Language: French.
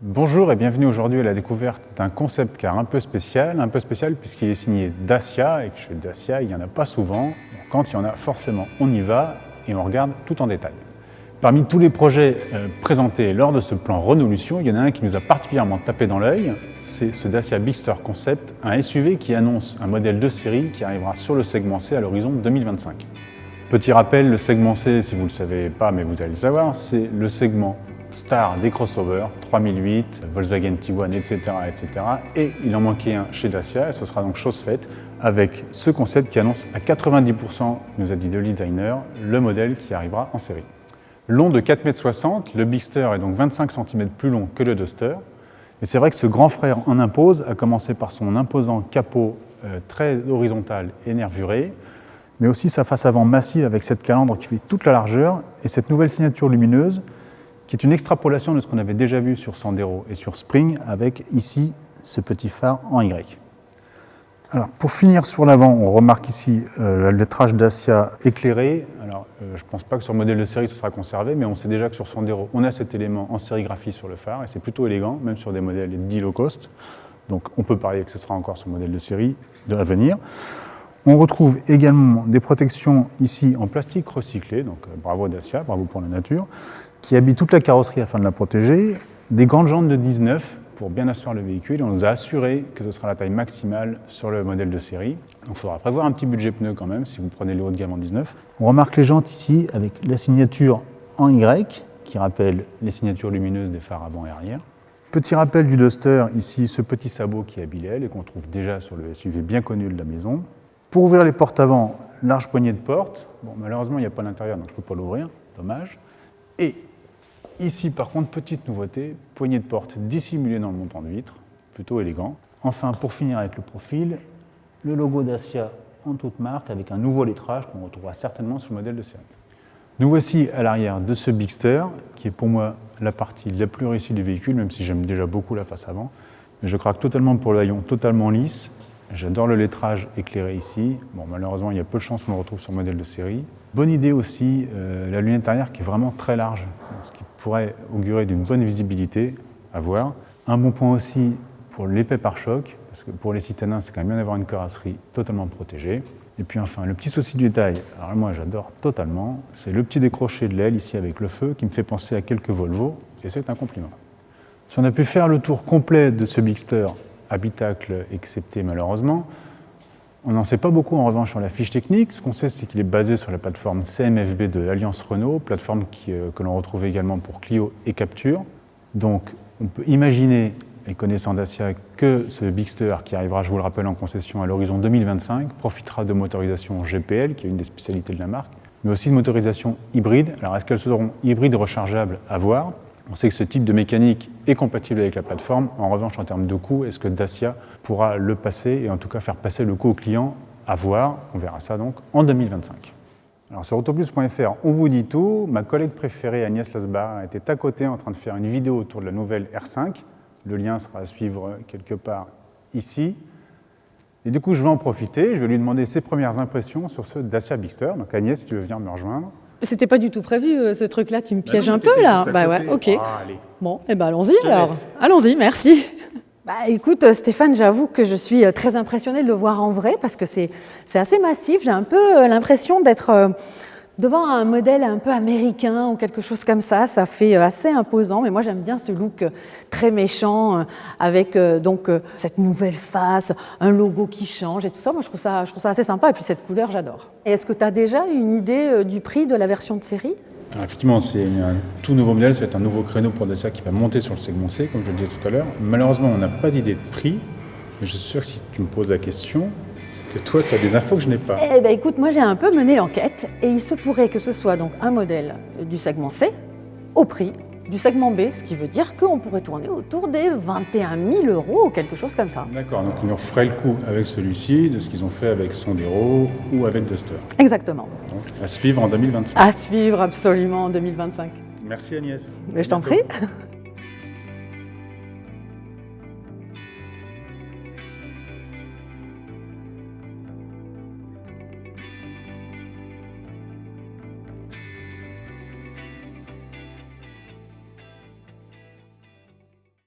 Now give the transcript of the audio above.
Bonjour et bienvenue aujourd'hui à la découverte d'un concept car un peu spécial puisqu'il est signé Dacia et que chez Dacia il n'y en a pas souvent. Quand il y en a forcément on y va et on regarde tout en détail. Parmi tous les projets présentés lors de ce plan Renolution, il y en a un qui nous a particulièrement tapé dans l'œil, c'est ce Dacia Bigster Concept, un SUV qui annonce un modèle de série qui arrivera sur le segment C à l'horizon 2025. Petit rappel, le segment C, si vous ne le savez pas mais vous allez le savoir, c'est le segment star des crossovers, 3008, Volkswagen Tiguan, etc., etc. Et il en manquait un chez Dacia, et ce sera donc chose faite avec ce concept qui annonce à 90%, nous a dit le designer, le modèle qui arrivera en série. Long de 4,60 m, le Bigster est donc 25 cm plus long que le Duster. Et c'est vrai que ce grand frère en impose, à commencer par son imposant capot très horizontal et nervuré, mais aussi sa face avant massive avec cette calandre qui fait toute la largeur et cette nouvelle signature lumineuse qui est une extrapolation de ce qu'on avait déjà vu sur Sandero et sur Spring, avec ici ce petit phare en Y. Alors, pour finir sur l'avant, on remarque ici le lettrage Dacia éclairé. Alors, je ne pense pas que sur le modèle de série ce sera conservé, mais on sait déjà que sur Sandero, on a cet élément en sérigraphie sur le phare, et c'est plutôt élégant, même sur des modèles dits low cost. Donc, on peut parier que ce sera encore sur le modèle de série à venir. On retrouve également des protections ici en plastique recyclé, donc bravo Dacia, bravo pour la nature, qui habille toute la carrosserie afin de la protéger, des grandes jantes de 19 pour bien asseoir le véhicule, et on nous a assuré que ce sera la taille maximale sur le modèle de série. Donc il faudra prévoir un petit budget pneu quand même si vous prenez le haut de gamme en 19. On remarque les jantes ici avec la signature en Y, qui rappelle les signatures lumineuses des phares avant et arrière. Petit rappel du Duster, ici ce petit sabot qui habille l'aile et qu'on trouve déjà sur le SUV bien connu de la maison. Pour ouvrir les portes avant, large poignée de porte. Bon, malheureusement, il n'y a pas l'intérieur, donc je ne peux pas l'ouvrir, dommage. Et ici, par contre, petite nouveauté, poignée de porte dissimulée dans le montant de vitre, plutôt élégant. Enfin, pour finir avec le profil, le logo Dacia en toute marque avec un nouveau lettrage qu'on retrouvera certainement sur le modèle de série. Nous voici à l'arrière de ce Bigster, qui est pour moi la partie la plus réussie du véhicule, même si j'aime déjà beaucoup la face avant. Mais je craque totalement pour le haillon, totalement lisse. J'adore le lettrage éclairé ici. Bon, malheureusement, il y a peu de chances qu'on le retrouve sur le modèle de série. Bonne idée aussi, la lunette arrière qui est vraiment très large, ce qui pourrait augurer d'une bonne visibilité à voir. Un bon point aussi pour l'épais pare-choc, parce que pour les citadins, c'est quand même bien d'avoir une carrosserie totalement protégée. Et puis enfin, le petit souci du détail, alors moi j'adore totalement, c'est le petit décroché de l'aile ici avec le feu qui me fait penser à quelques Volvo, et c'est un compliment. Si on a pu faire le tour complet de ce Bigster, habitacle excepté malheureusement, on n'en sait pas beaucoup en revanche sur la fiche technique. Ce qu'on sait, c'est qu'il est basé sur la plateforme CMFB de l'Alliance Renault, plateforme que l'on retrouve également pour Clio et Captur. Donc on peut imaginer, et connaissant Dacia, que ce Bigster qui arrivera, je vous le rappelle, en concession à l'horizon 2025, profitera de motorisation GPL, qui est une des spécialités de la marque, mais aussi de motorisation hybride. Alors est-ce qu'elles seront hybrides rechargeables? À voir. On sait que ce type de mécanique est compatible avec la plateforme. En revanche, en termes de coût, est-ce que Dacia pourra le passer et en tout cas faire passer le coût au client? À voir. On verra ça donc en 2025. Alors sur autoplus.fr, on vous dit tout. Ma collègue préférée, Agnès Lasbar, était à côté en train de faire une vidéo autour de la nouvelle R5. Le lien sera à suivre quelque part ici. Et du coup, je vais en profiter. Je vais lui demander ses premières impressions sur ce Dacia Bigster. Donc Agnès, si tu veux venir me rejoindre. C'était pas du tout prévu, ce truc-là. Tu me pièges un peu, là. Bah ouais, ok. allez. Bon, eh ben allons-y, alors. Allons-y, merci. Bah, écoute, Stéphane, j'avoue que je suis très impressionnée de le voir en vrai, parce que c'est assez massif. J'ai un peu l'impression d'être devant un modèle un peu américain ou quelque chose comme ça. Ça fait assez imposant, mais moi, j'aime bien ce look très méchant, avec donc cette nouvelle face, un logo qui change et tout ça. Moi, je trouve ça assez sympa. Et puis, cette couleur, j'adore. Et est-ce que tu as déjà une idée du prix de la version de série? Alors effectivement, c'est un tout nouveau modèle, c'est un nouveau créneau pour Dacia qui va monter sur le segment C, comme je le disais tout à l'heure. Malheureusement, on n'a pas d'idée de prix, mais je suis sûr que si tu me poses la question, c'est que toi, tu as des infos que je n'ai pas. Eh bien, écoute, moi, j'ai un peu mené l'enquête, et il se pourrait que ce soit donc un modèle du segment C au prix du segment B, ce qui veut dire qu'on pourrait tourner autour des 21 000 € ou quelque chose comme ça. D'accord, donc ils nous referaient le coup avec celui-ci, de ce qu'ils ont fait avec Sandero ou avec Duster. Exactement. Donc à suivre en 2025. À suivre absolument en 2025. Merci Agnès. Mais je t'en prie.